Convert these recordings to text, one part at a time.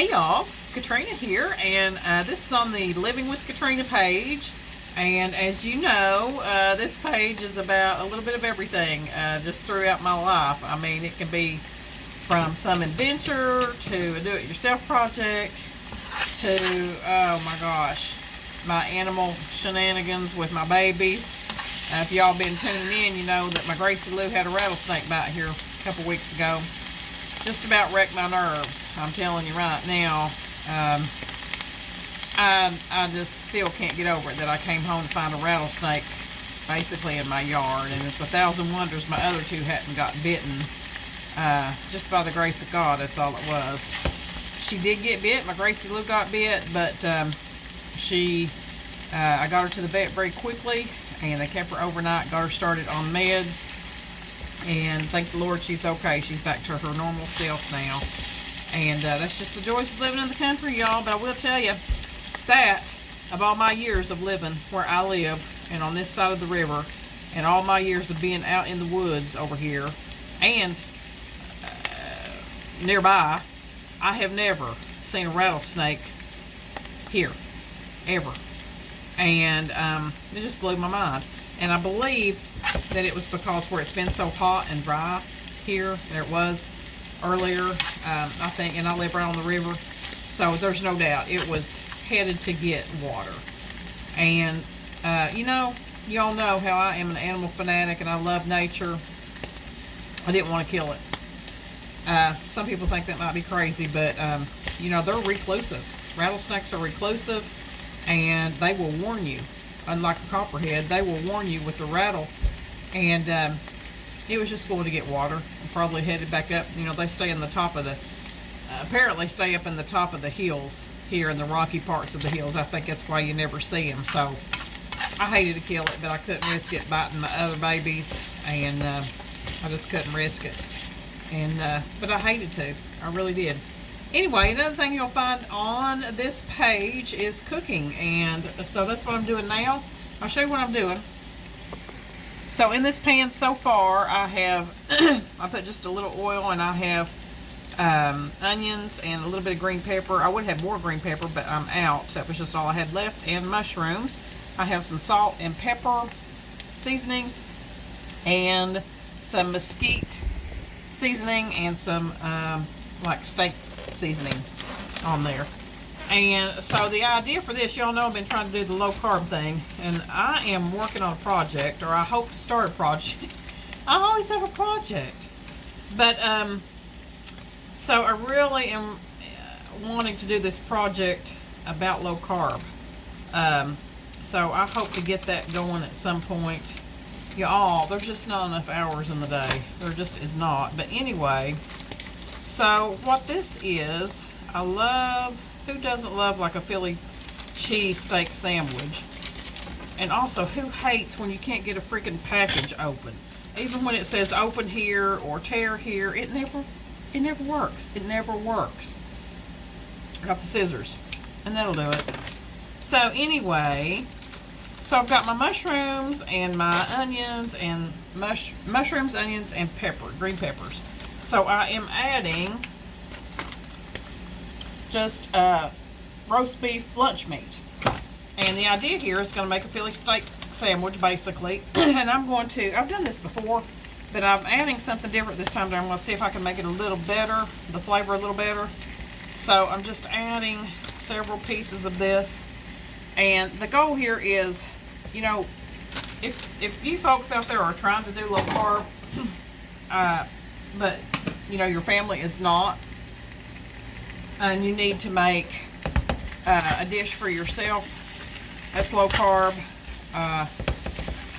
Hey y'all, Katrina here, and this is on the Living with Katrina page. And as you know, this page is about a little bit of everything, just throughout my life. I mean, it can be from some adventure to a do-it-yourself project to, oh my gosh, my animal shenanigans with my babies. If y'all been tuning in, you know that my Gracie Lou had a rattlesnake bite here a couple weeks ago. Just about wrecked my nerves. I'm telling you right now. I just still can't get over it that I came home to find a rattlesnake basically in my yard, and it's a thousand wonders my other two hadn't got bitten. Just by the grace of God, that's all it was. She did get bit. My Gracie Lou got bit, but I got her to the vet very quickly, and they kept her overnight, got her started on meds, and thank the Lord she's okay. She's back to her normal self now. And that's just the joys of living in the country, y'all. But I will tell you that of all my years of living where I live and on this side of the river, and all my years of being out in the woods over here and nearby, I have never seen a rattlesnake here, ever. And it just blew my mind. And I believe that it was because where it's been so hot and dry here, there it was earlier, I think, and I live right on the river, so there's no doubt it was headed to get water. And you know, y'all know how I am an animal fanatic and I love nature. I didn't want to kill it. Some people think that might be crazy, but you know, they're reclusive. Rattlesnakes are reclusive, and they will warn you. Unlike the copperhead, they will warn you with the rattle. And it was just going to get water and probably headed back up. You know, they stay in the top of the, apparently stay up in the top of the hills here in the rocky parts of the hills. I think that's why you never see them. So I hated to kill it, but I couldn't risk it biting my other babies, and I just couldn't risk it. And but I hated to. I really did. Anyway, another thing you'll find on this page is cooking, and so that's what I'm doing now. I'll show you what I'm doing. So in this pan so far, I have, I put just a little oil, and I have onions and a little bit of green pepper. I would have more green pepper, but I'm out. That was just all I had left, and mushrooms. I have some salt and pepper seasoning, and some mesquite seasoning, and some like steak seasoning on there. And so the idea for this, y'all know I've been trying to do the low carb thing, and I am working on a project, or I hope to start a project. I always have a project, but so I really am wanting to do this project about low carb. So I hope to get that going at some point. Y'all, there's just not enough hours in the day. There just is not. But anyway, so what this is, I love, who doesn't love like a Philly cheesesteak sandwich? And also, who hates when you can't get a freaking package open? Even when it says open here or tear here, it never works. It never works. I got the scissors, and that'll do it. So anyway, so I've got my mushrooms and my onions, and mushrooms, onions, and pepper, green peppers. So I am adding just roast beef lunch meat. And the idea here is going to make a Philly steak sandwich, basically. And I'm going to, I've done this before, but I'm adding something different this time. I'm going to see if I can make it a little better, the flavor a little better. So I'm just adding several pieces of this. And the goal here is, you know, if you folks out there are trying to do low carb, but, you know, your family is not, and you need to make a dish for yourself that's low carb,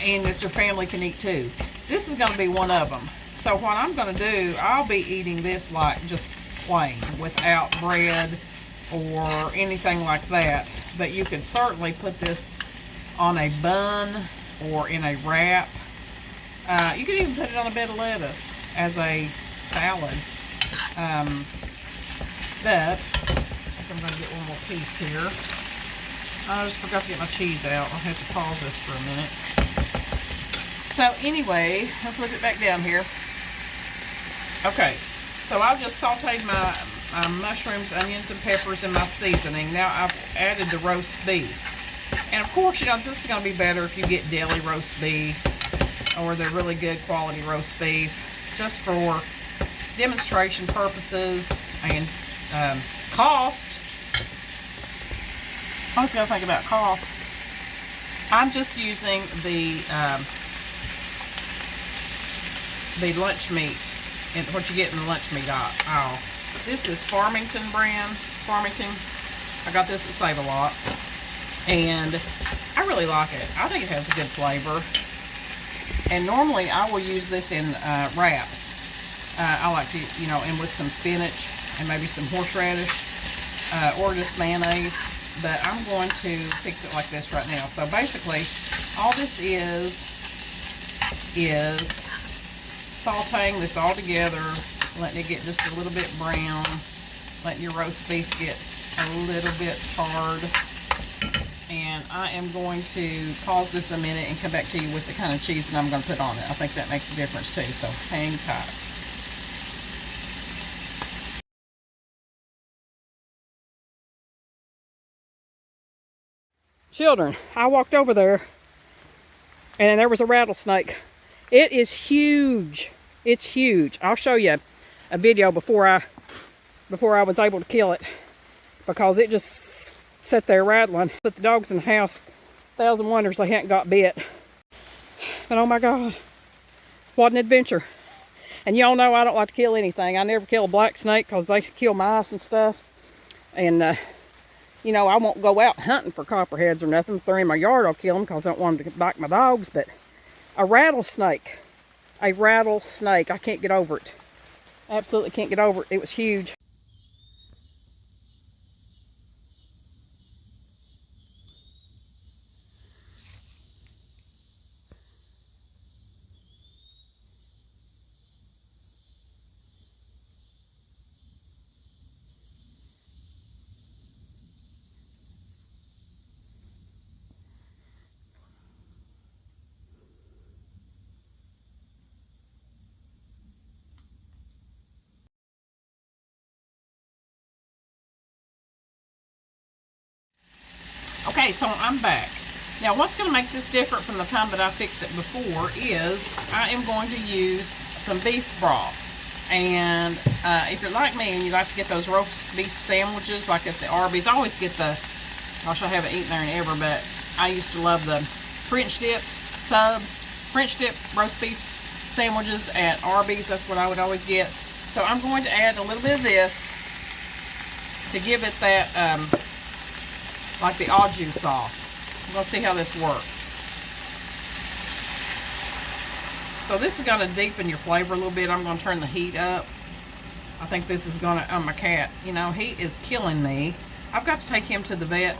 and that your family can eat too. This is going to be one of them. So what I'm going to do, I'll be eating this like just plain, without bread or anything like that. But you can certainly put this on a bun or in a wrap. You can even put it on a bed of lettuce as a salad. But I think I'm going to get one more piece here. I just forgot to get my cheese out. I'll have to pause this for a minute. So anyway, let's put it back down here. Okay, so I've just sauteed my my mushrooms, onions, and peppers in my seasoning. Now I've added the roast beef. And of course, you know, this is going to be better if you get deli roast beef or the really good quality roast beef, just for demonstration purposes and cost. I was going to think about cost. I'm just using the lunch meat, and what you get in the lunch meat aisle. This is Farmington brand. Farmington. I got this at Save-A-Lot, and I really like it. I think it has a good flavor. And normally I will use this in wraps. I like to, you know, and with some spinach and maybe some horseradish or just mayonnaise. But I'm going to fix it like this right now. So basically, all this is sauteing this all together, letting it get just a little bit brown, letting your roast beef get a little bit charred. And I am going to pause this a minute and come back to you with the kind of cheese that I'm going to put on it. I think that makes a difference too, so hang tight. Children, I walked over there and there was a rattlesnake. It is huge. It's huge. I'll show you a video before I was able to kill it, because it just sat there rattling. Put the dogs in the house. 1,000 wonders they hadn't got bit. But oh my God, what an adventure. And y'all know I don't like to kill anything. I never kill a black snake because they kill mice and stuff. And you know, I won't go out hunting for copperheads or nothing. If they're in my yard, I'll kill them because I don't want them to bite my dogs. But a rattlesnake, I can't get over it. Absolutely can't get over it. It was huge. Okay, so I'm back. Now what's going to make this different from the time that I fixed it before is I am going to use some beef broth. And if you're like me and you like to get those roast beef sandwiches, like at the Arby's, I always get the, I haven't eaten there in ever, but I used to love the French dip subs, French dip roast beef sandwiches at Arby's. That's what I would always get. So I'm going to add a little bit of this to give it that, like the au jus sauce. I'm going to see how this works. So this is going to deepen your flavor a little bit. I'm going to turn the heat up. I think this is going to, my cat, you know, he is killing me. I've got to take him to the vet.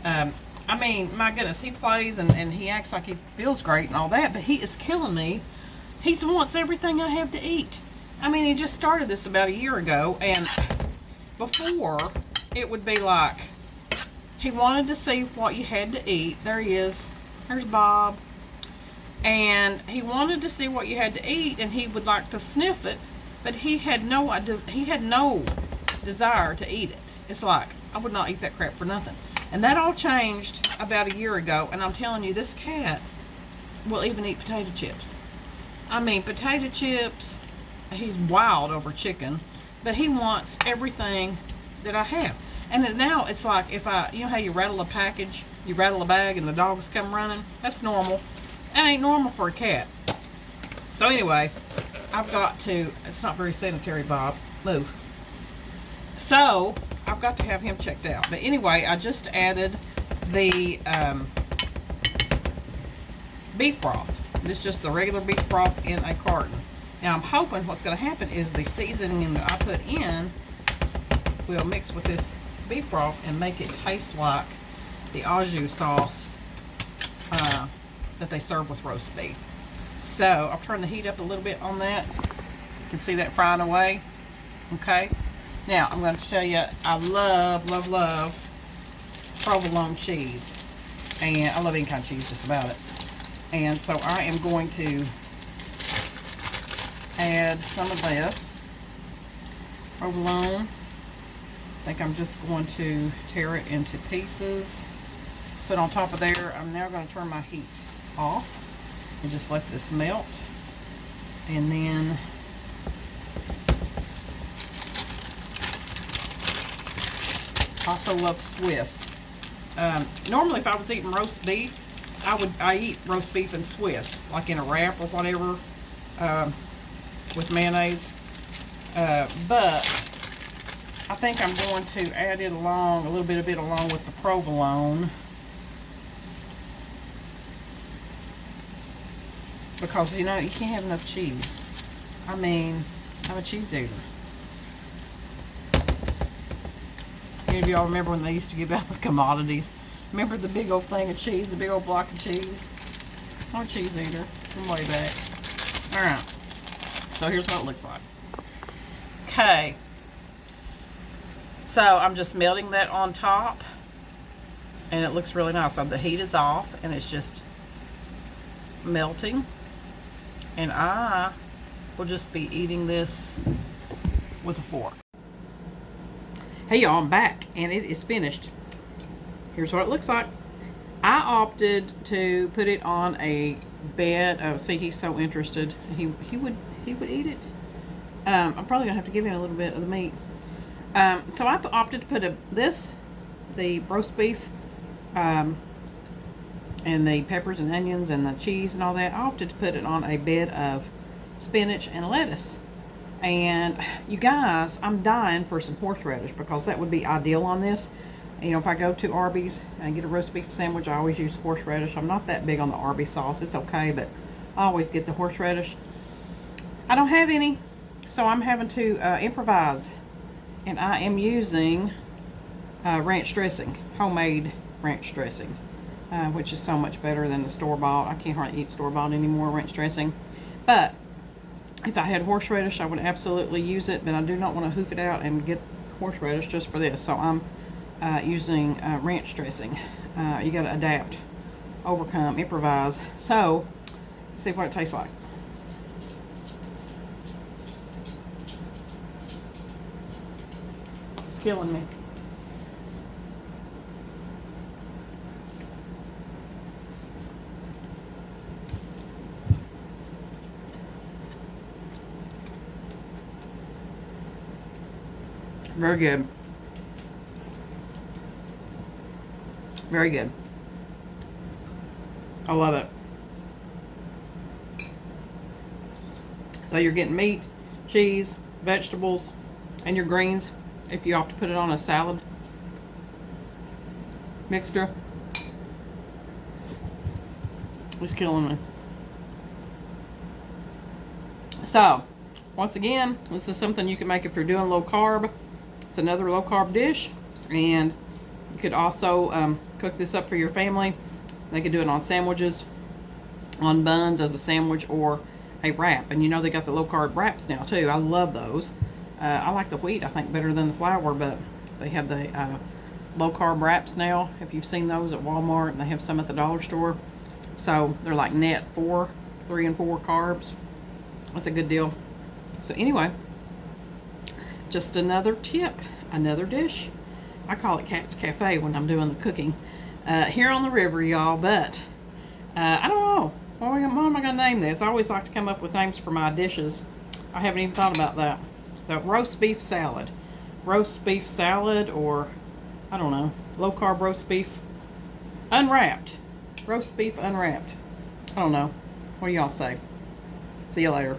I mean, my goodness, he plays and he acts like he feels great and all that, but he is killing me. He wants everything I have to eat. I mean, he just started this about a year ago, and before, it would be like, he wanted to see what you had to eat. There he is. There's Bob. And he wanted to see what you had to eat, and he would like to sniff it, but he had no desire to eat it. It's like, I would not eat that crap for nothing. And that all changed about a year ago, and I'm telling you, this cat will even eat potato chips. I mean, potato chips, he's wild over chicken, but he wants everything that I have. And now it's like, if you know how you rattle a package, you rattle a bag and the dogs come running? That's normal. That ain't normal for a cat. So anyway, I've got to, it's not very sanitary, Bob. Move. So, I've got to have him checked out. But anyway, I just added the beef broth. It's just the regular beef broth in a carton. Now I'm hoping what's going to happen is the seasoning that I put in will mix with this beef broth and make it taste like the au jus sauce that they serve with roast beef. So I'll turn the heat up a little bit on that. You can see that frying away. Okay. Now I'm going to tell you, I love provolone cheese, and I love any kind of cheese, just about it. And so I am going to add some of this. provolone. I think I'm just going to tear it into pieces. Put on top of there. I'm now going to turn my heat off and just let this melt. And then also love Swiss. Normally if I was eating roast beef, I eat roast beef and Swiss, like in a wrap or whatever, with mayonnaise. But I think I'm going to add it along, a little bit of it along with the provolone. Because, you know, you can't have enough cheese. I mean, I'm a cheese eater. Any of y'all remember when they used to give out the commodities? Remember the big old thing of cheese, the big old block of cheese? I'm a cheese eater from way back. Alright, so here's what it looks like. Okay, so I'm just melting that on top, and it looks really nice. So the heat is off, and it's just melting, and I will just be eating this with a fork. Hey y'all, I'm back, and it is finished. Here's what it looks like. I opted to put it on a bed. Oh, see, he's so interested. He would eat it. I'm probably gonna have to give him a little bit of the meat. So I opted to put the roast beef, and the peppers and onions and the cheese and all that. I opted to put it on a bed of spinach and lettuce. And you guys, I'm dying for some horseradish because that would be ideal on this. You know, if I go to Arby's and get a roast beef sandwich, I always use horseradish. I'm not that big on the Arby's sauce. It's okay, but I always get the horseradish. I don't have any, so I'm having to improvise. And I am using ranch dressing, homemade ranch dressing, which is so much better than the store-bought. I can't hardly eat store-bought anymore, ranch dressing. But if I had horseradish, I would absolutely use it, but I do not want to hoof it out and get horseradish just for this. So I'm using ranch dressing. You got to adapt, overcome, improvise. So let's see what it tastes like. It's killing me. Very good. Very good. I love it. So you're getting meat, cheese, vegetables, and your greens if you opt to put it on a salad mixture. It's killing me. So, once again, this is something you can make if you're doing low carb. It's another low carb dish, and you could also cook this up for your family. They could do it on sandwiches, on buns as a sandwich, or a wrap. And you know they got the low carb wraps now too. I love those. I like the wheat, I think, better than the flour, but they have the low carb wraps now. If you've seen those at Walmart, and they have some at the dollar store. So they're like net 3 and 4 carbs. That's a good deal. So anyway, just another tip, another dish. I call it Cat's Cafe when I'm doing the cooking here on the river, y'all. But I don't know. What am I going to name this? I always like to come up with names for my dishes. I haven't even thought about that. So roast beef salad. Roast beef salad, or I don't know, low carb roast beef unwrapped. Roast beef unwrapped. I don't know. What do y'all say? See you later.